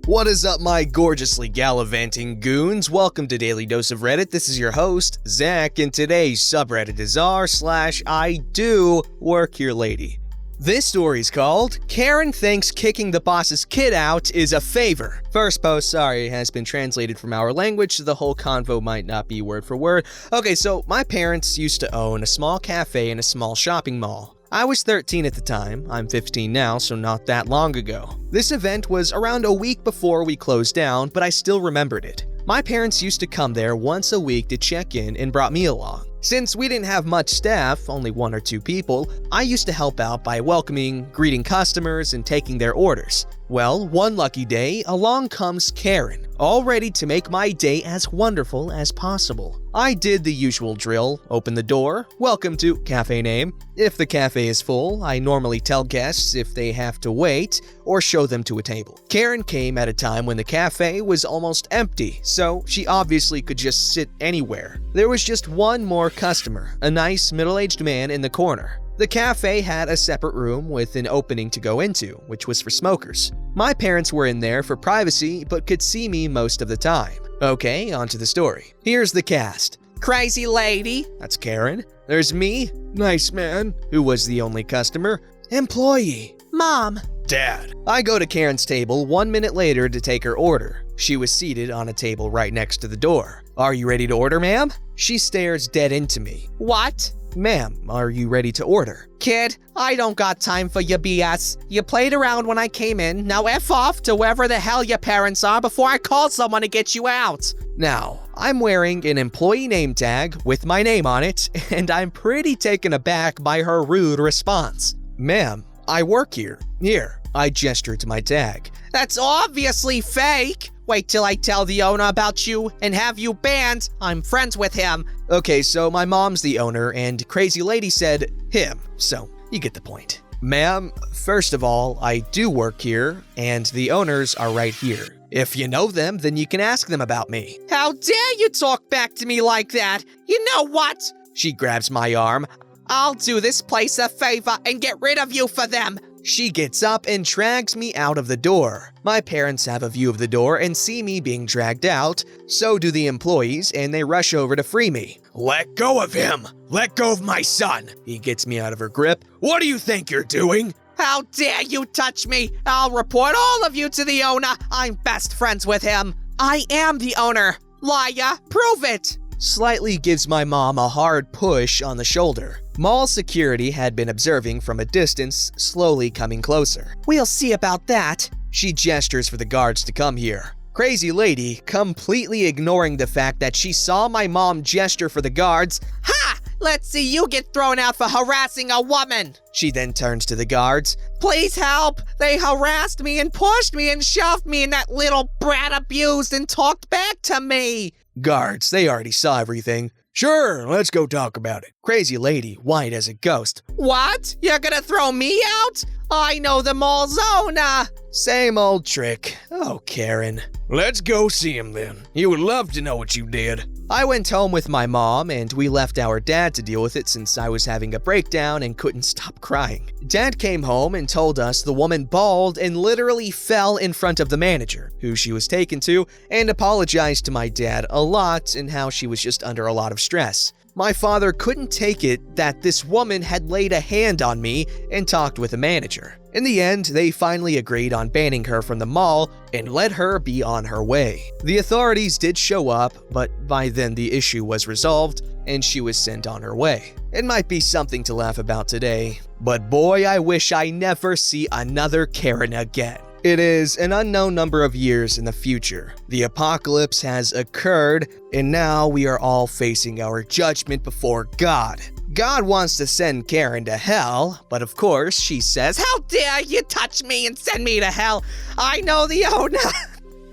What is up, my gorgeously gallivanting goons? Welcome to Daily Dose of Reddit. This is your host, Zach, and today's subreddit is r/IDoWorkHereLady. This story's called Karen Thinks Kicking the Boss's Kid Out is a Favor. First post, sorry, has been translated from our language, so the whole convo might not be word for word. Okay, so my parents used to own a small cafe in a small shopping mall. I was 13 at the time. I'm 15 now, so not that long ago. This event was around a week before we closed down, but I still remembered it. My parents used to come there once a week to check in and brought me along. Since we didn't have much staff, only 1 or 2 people, I used to help out by welcoming, greeting customers, and taking their orders. Well, one lucky day, along comes Karen, all ready to make my day as wonderful as possible. I did the usual drill, open the door, welcome to cafe name. If the cafe is full, I normally tell guests if they have to wait or show them to a table. Karen came at a time when the cafe was almost empty, so she obviously could just sit anywhere. There was just one more customer, a nice middle-aged man in the corner. The cafe had a separate room with an opening to go into, which was for smokers. My parents were in there for privacy, but could see me most of the time. Okay, on to the story. Here's the cast. Crazy Lady, that's Karen. There's me, nice man, who was the only customer. Employee, Mom, Dad. I go to Karen's table 1 minute later to take her order. She was seated on a table right next to the door. Are you ready to order, ma'am? She stares dead into me. What? Ma'am, are you ready to order? Kid, I don't got time for your BS. You played around when I came in. Now F off to wherever the hell your parents are before I call someone to get you out. Now, I'm wearing an employee name tag with my name on it, and I'm pretty taken aback by her rude response. Ma'am, I work here. Here, I gesture to my tag. That's obviously fake. Wait till I tell the owner about you and have you banned. I'm friends with him. Okay, so my mom's the owner and Crazy Lady said him, so you get the point. Ma'am, first of all, I do work here and the owners are right here. If you know them, then you can ask them about me. How dare you talk back to me like that? You know what? She grabs my arm. I'll do this place a favor and get rid of you for them. She gets up and drags me out of the door. My parents have a view of the door and see me being dragged out. So do the employees, and they rush over to free me. Let go of him! Let go of my son! He gets me out of her grip. What do you think you're doing? How dare you touch me! I'll report all of you to the owner. I'm best friends with him. I am the owner. Liar, prove it! Slightly gives my mom a hard push on the shoulder. Mall security had been observing from a distance, slowly coming closer. We'll see about that. She gestures for the guards to come here. Crazy Lady, completely ignoring the fact that she saw my mom gesture for the guards. Ha! Let's see you get thrown out for harassing a woman. She then turns to the guards. Please help! They harassed me and pushed me and shoved me, and that little brat abused and talked back to me. Guards, they already saw everything. Sure, let's go talk about it. Crazy Lady, white as a ghost. What? You're gonna throw me out? I know the mall's owner. Same old trick. Oh, Karen. Let's go see him then. He would love to know what you did. I went home with my mom and we left our dad to deal with it since I was having a breakdown and couldn't stop crying. Dad came home and told us the woman bawled and literally fell in front of the manager, who she was taken to, and apologized to my dad a lot and how she was just under a lot of stress. My father couldn't take it that this woman had laid a hand on me and talked with the manager. In the end, they finally agreed on banning her from the mall and let her be on her way. The authorities did show up, but by then the issue was resolved and she was sent on her way. It might be something to laugh about today, but boy, I wish I never see another Karen again. It is an unknown number of years in the future. The apocalypse has occurred, and now we are all facing our judgment before God. God wants to send Karen to hell, but of course she says, "How dare you touch me and send me to hell? I know the owner."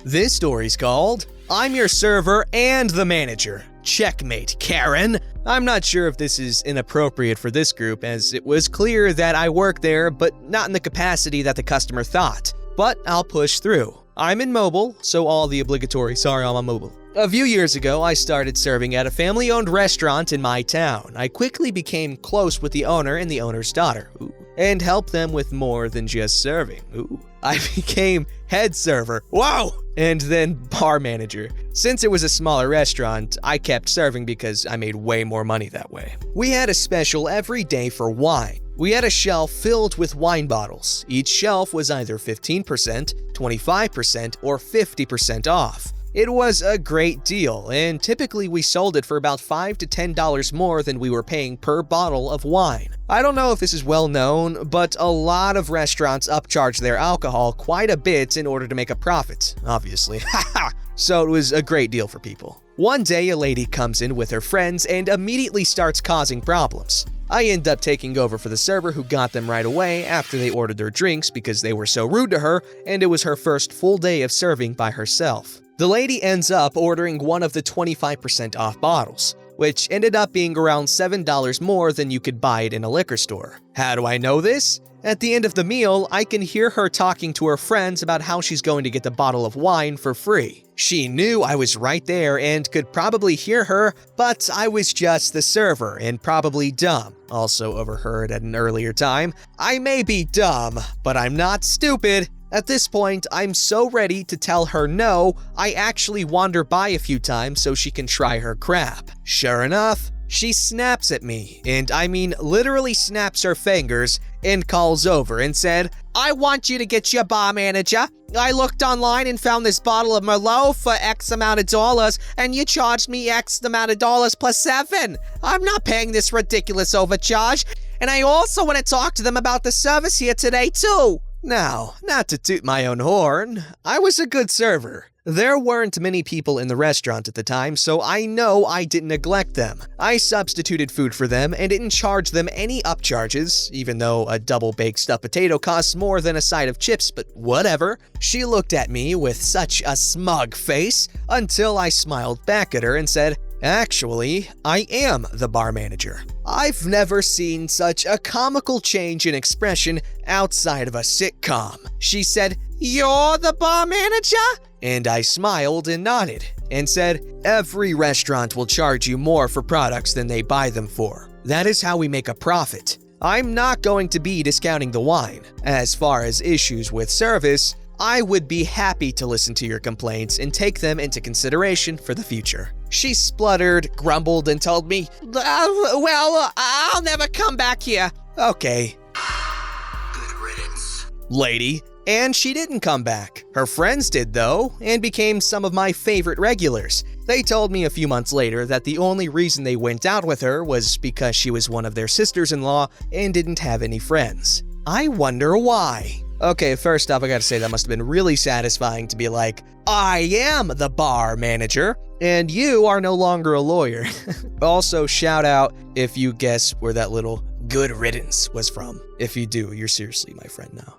This story's called I'm Your Server and the Manager. Checkmate, Karen. I'm not sure if this is inappropriate for this group, as it was clear that I work there, but not in the capacity that the customer thought. But I'll push through. I'm in mobile, so all the obligatory sorry I'm on mobile. A few years ago, I started serving at a family-owned restaurant in my town. I quickly became close with the owner and the owner's daughter, and helped them with more than just serving. I became head server. Whoa! And then bar manager. Since it was a smaller restaurant, I kept serving because I made way more money that way. We had a special every day for wine. We had a shelf filled with wine bottles. Each shelf was either 15%, 25%, or 50% off. It was a great deal, and typically we sold it for about $5 to $10 more than we were paying per bottle of wine. I don't know if this is well known, but a lot of restaurants upcharge their alcohol quite a bit in order to make a profit, obviously. So it was a great deal for people. One day, a lady comes in with her friends and immediately starts causing problems. I end up taking over for the server who got them right away after they ordered their drinks because they were so rude to her, and it was her first full day of serving by herself. The lady ends up ordering one of the 25% off bottles, which ended up being around $7 more than you could buy it in a liquor store. How do I know this? At the end of the meal, I can hear her talking to her friends about how she's going to get the bottle of wine for free. She knew I was right there and could probably hear her, but I was just the server and probably dumb. Also overheard at an earlier time. I may be dumb, but I'm not stupid. At this point, I'm so ready to tell her no, I actually wander by a few times so she can try her crap. Sure enough, she snaps at me, and I mean literally snaps her fingers, and calls over and said, "I want you to get your bar manager. I looked online and found this bottle of Merlot for X amount of dollars, and you charged me X amount of dollars plus 7. I'm not paying this ridiculous overcharge, and I also want to talk to them about the service here today too." Now, not to toot my own horn, I was a good server. There weren't many people in the restaurant at the time, so I know I didn't neglect them. I substituted food for them and didn't charge them any upcharges, even though a double-baked stuffed potato costs more than a side of chips, but whatever. She looked at me with such a smug face until I smiled back at her and said, "Actually, I am the bar manager." I've never seen such a comical change in expression outside of a sitcom. She said, "You're the bar manager?" And I smiled and nodded and said, "Every restaurant will charge you more for products than they buy them for. That is how we make a profit. I'm not going to be discounting the wine. As far as issues with service, I would be happy to listen to your complaints and take them into consideration for the future." She spluttered, grumbled, and told me, well, I'll never come back here." Okay. Good riddance, lady. And she didn't come back. Her friends did though, and became some of my favorite regulars. They told me a few months later that the only reason they went out with her was because she was one of their sisters-in-law and didn't have any friends. I wonder why. Okay, first off, I gotta say that must have been really satisfying to be like, "I am the bar manager, and you are no longer a lawyer." Also, shout out if you guess where that little "good riddance" was from. If you do, you're seriously my friend now.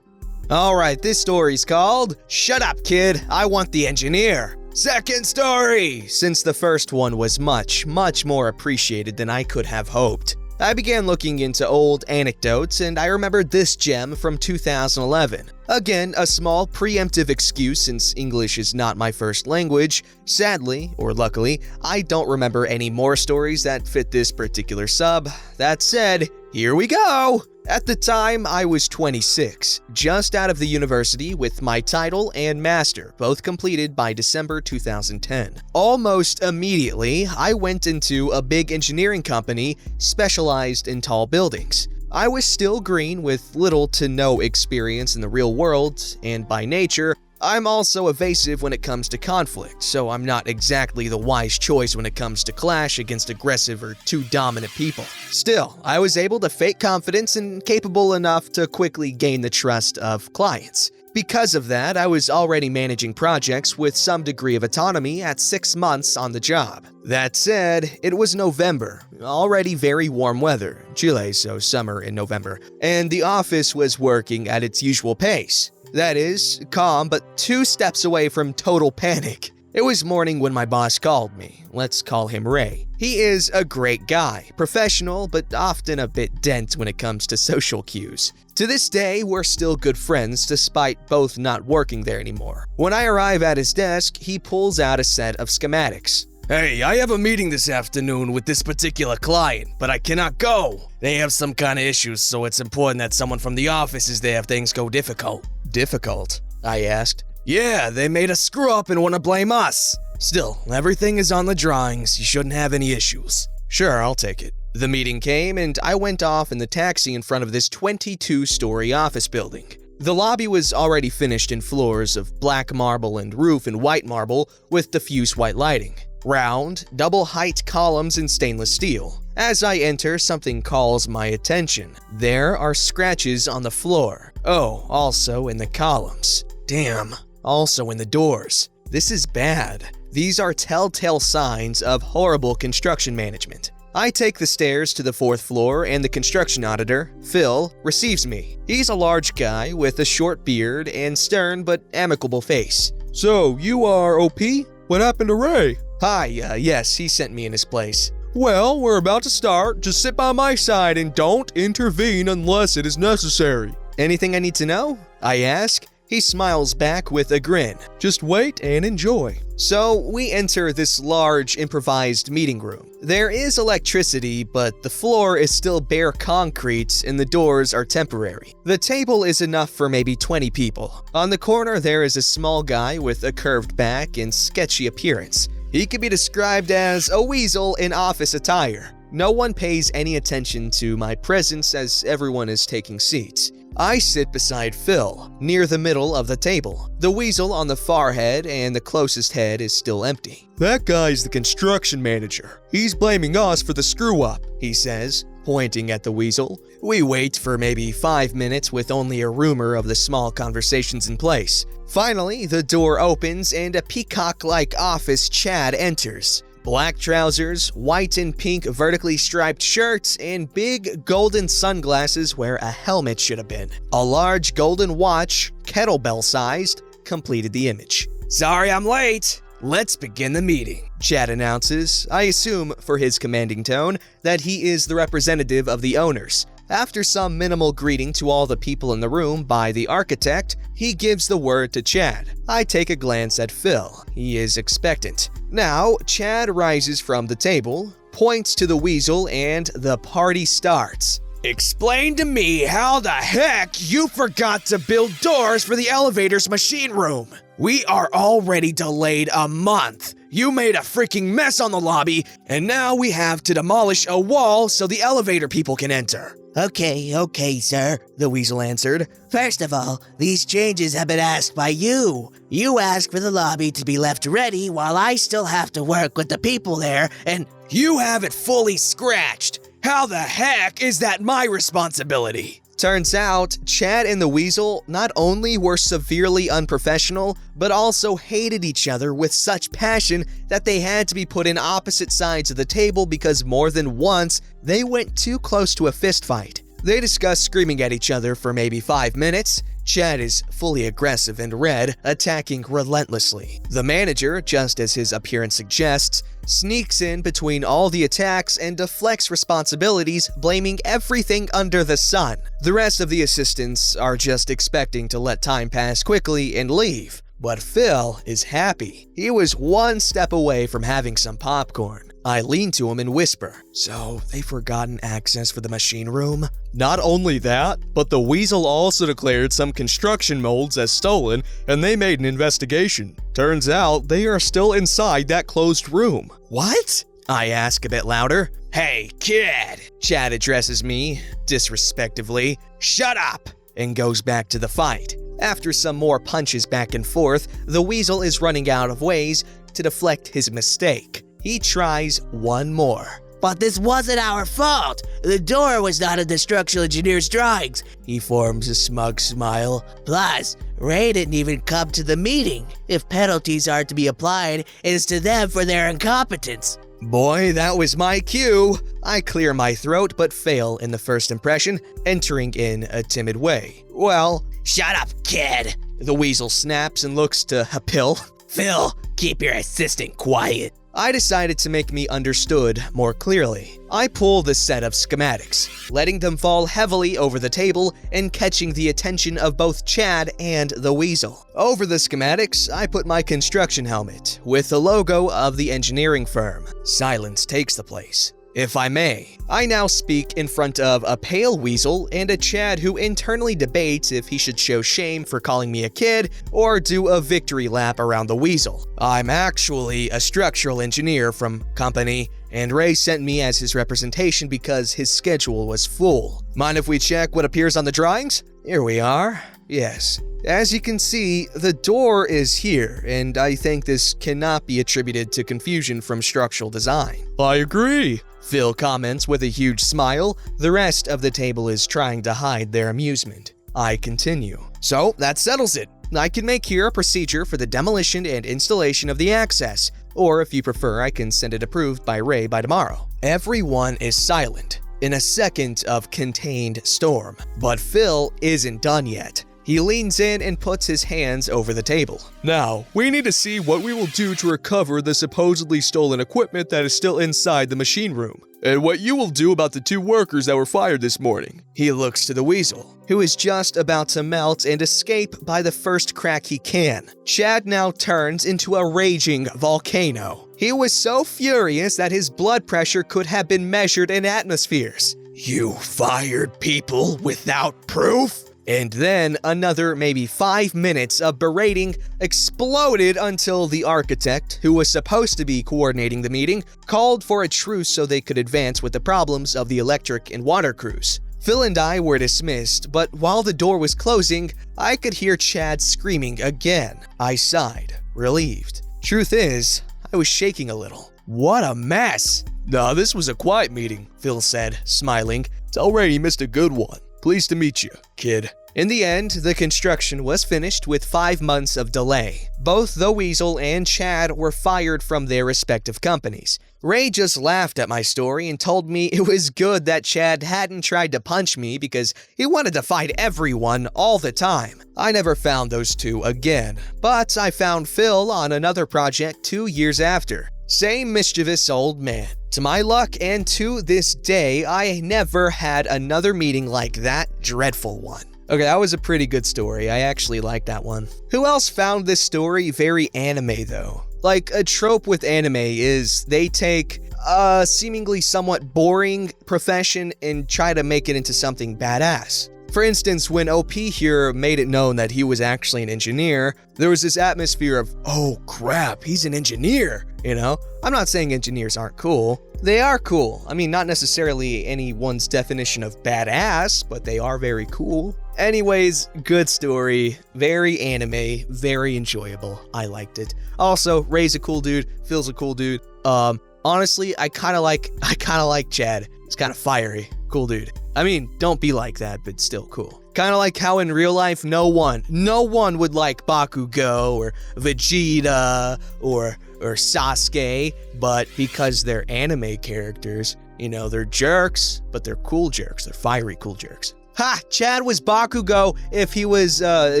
Alright, this story's called "Shut Up, Kid, I Want the Engineer." Second story! Since the first one was much, much more appreciated than I could have hoped. I began looking into old anecdotes, and I remembered this gem from 2011. Again, a small preemptive excuse since English is not my first language. Sadly, or luckily, I don't remember any more stories that fit this particular sub. That said, here we go! At the time, I was 26, just out of the university with my title and master, both completed by December 2010. Almost immediately, I went into a big engineering company specialized in tall buildings. I was still green with little to no experience in the real world, and by nature, I'm also evasive when it comes to conflict, so I'm not exactly the wise choice when it comes to clash against aggressive or too dominant people. Still, I was able to fake confidence and capable enough to quickly gain the trust of clients. Because of that, I was already managing projects with some degree of autonomy at 6 months on the job. That said, it was November, already very warm weather, Chile, so summer in November, and the office was working at its usual pace. That is, calm, but 2 steps away from total panic. It was morning when my boss called me. Let's call him Ray. He is a great guy, professional, but often a bit dense when it comes to social cues. To this day, we're still good friends despite both not working there anymore. When I arrive at his desk, he pulls out a set of schematics. "Hey, I have a meeting this afternoon with this particular client, but I cannot go. They have some kind of issues, so it's important that someone from the office is there if things go difficult." Difficult? I asked. Yeah, they made a screw up and want to blame us. Still, everything is on the drawings. You shouldn't have any issues. Sure, I'll take it. The meeting came and I went off in the taxi in front of this 22-story office building. The lobby was already finished in floors of black marble and roof in white marble with diffuse white lighting. Round, double-height columns in stainless steel. As I enter, something calls my attention. There are scratches on the floor. Oh, also in the columns. Damn, also in the doors. This is bad. These are telltale signs of horrible construction management. I take the stairs to the 4th floor and the construction auditor, Phil, receives me. He's a large guy with a short beard and stern but amicable face. So, you are OP? What happened to Ray? Hi, yes, he sent me in his place. Well, we're about to start. Just sit by my side and don't intervene unless it is necessary. Anything I need to know? I ask. He smiles back with a grin. Just wait and enjoy. So we enter this large improvised meeting room. There is electricity, but the floor is still bare concrete and the doors are temporary. The table is enough for maybe 20 people. On the corner there is a small guy with a curved back and sketchy appearance. He could be described as a weasel in office attire. No one pays any attention to my presence as everyone is taking seats. I sit beside Phil, near the middle of the table. The weasel on the far head and the closest head is still empty. That guy's the construction manager. He's blaming us for the screw-up, he says, pointing at the weasel. We wait for maybe 5 minutes with only a rumor of the small conversations in place. Finally, the door opens and a peacock-like office Chad enters. Black trousers, white and pink vertically striped shirts, and big golden sunglasses where a helmet should have been. A large golden watch, kettlebell-sized, completed the image. Sorry I'm late. Let's begin the meeting, Chad announces, I assume for his commanding tone that he is the representative of the owners. After some minimal greeting to all the people in the room by the architect, he gives the word to Chad. I take a glance at Phil. He is expectant. Now, Chad rises from the table, points to the weasel, and the party starts. Explain to me how the heck you forgot to build doors for the elevator's machine room. We are already delayed a month. You made a freaking mess on the lobby, and now we have to demolish a wall so the elevator people can enter. Okay, sir, the weasel answered. First of all, these changes have been asked by you. You asked for the lobby to be left ready while I still have to work with the people there, and you have it fully scratched. How the heck is that my responsibility? Turns out, Chad and the weasel not only were severely unprofessional, but also hated each other with such passion that they had to be put in opposite sides of the table because more than once, they went too close to a fistfight. They discuss screaming at each other for maybe 5 minutes. Chad is fully aggressive and red, attacking relentlessly. The manager, just as his appearance suggests, sneaks in between all the attacks and deflects responsibilities, blaming everything under the sun. The rest of the assistants are just expecting to let time pass quickly and leave. But Phil is happy. He was one step away from having some popcorn. I lean to him and whisper, so they've forgotten access for the machine room? Not only that, but the weasel also declared some construction molds as stolen and they made an investigation. Turns out they are still inside that closed room. What? I ask a bit louder. Hey, kid! Chad addresses me, disrespectively. Shut up! And goes back to the fight. After some more punches back and forth, the weasel is running out of ways to deflect his mistake. He tries one more. But this wasn't our fault. The door was not in the structural engineer's drawings. He forms a smug smile. Plus, Ray didn't even come to the meeting. If penalties are to be applied, it is to them for their incompetence. Boy, that was my cue. I clear my throat but fail in the first impression, entering in a timid way. Well, shut up, kid. The weasel snaps and looks to Phil. Phil, keep your assistant quiet. I decided to make me understood more clearly. I pull the set of schematics, letting them fall heavily over the table and catching the attention of both Chad and the weasel. Over the schematics, I put my construction helmet with the logo of the engineering firm. Silence takes the place. if I may. I now speak in front of a pale weasel and a Chad who internally debates if he should show shame for calling me a kid or do a victory lap around the weasel. I'm actually a structural engineer from company, and Ray sent me as his representation because his schedule was full. Mind if we check what appears on the drawings? Here we are. Yes. As you can see, the door is here, and I think this cannot be attributed to confusion from structural design. I agree, Phil comments with a huge smile. The rest of the table is trying to hide their amusement. I continue. So, that settles it. I can make here a procedure for the demolition and installation of the access, or if you prefer, I can send it approved by Ray by tomorrow. Everyone is silent in a second of contained storm, but Phil isn't done yet. He leans in and puts his hands over the table. Now, we need to see what we will do to recover the supposedly stolen equipment that is still inside the machine room, and what you will do about the 2 workers that were fired this morning. He looks to the weasel, who is just about to melt and escape by the first crack he can. Chad now turns into a raging volcano. He was so furious that his blood pressure could have been measured in atmospheres. You fired people without proof? And then another maybe 5 minutes of berating exploded until the architect, who was supposed to be coordinating the meeting, called for a truce so they could advance with the problems of the electric and water crews. Phil and I were dismissed, but while the door was closing, I could hear Chad screaming again. I sighed, relieved. Truth is, I was shaking a little. What a mess! Nah, this was a quiet meeting, Phil said, smiling. Tell Ray he missed a good one. Pleased to meet you, kid. In the end, the construction was finished with 5 months of delay. Both the Weasel and Chad were fired from their respective companies. Ray just laughed at my story and told me it was good that Chad hadn't tried to punch me because he wanted to fight everyone all the time. I never found those 2 again, but I found Phil on another project 2 years after. Same mischievous old man. To my luck and to this day, I never had another meeting like that dreadful one. Okay, that was a pretty good story. I actually like that one. Who else found this story very anime though? Like, a trope with anime is they take a seemingly somewhat boring profession and try to make it into something badass. For instance, when OP here made it known that he was actually an engineer, there was this atmosphere of, oh crap, he's an engineer, you know? I'm not saying engineers aren't cool. They are cool. I mean, not necessarily anyone's definition of badass, but they are very cool. Anyways, good story, very anime, very enjoyable. I liked it. Also, Ray's a cool dude, Phil's a cool dude. Honestly, I kind of like Chad. He's kind of fiery, cool dude. I mean, don't be like that, but still cool. Kind of like how in real life, no one would like Bakugo or Vegeta or Sasuke, but because they're anime characters, you know, they're jerks, but they're cool jerks. They're fiery cool jerks. Ha! Chad was Bakugo if he was a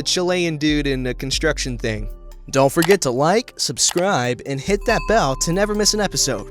Chilean dude in a construction thing. Don't forget to like, subscribe, and hit that bell to never miss an episode.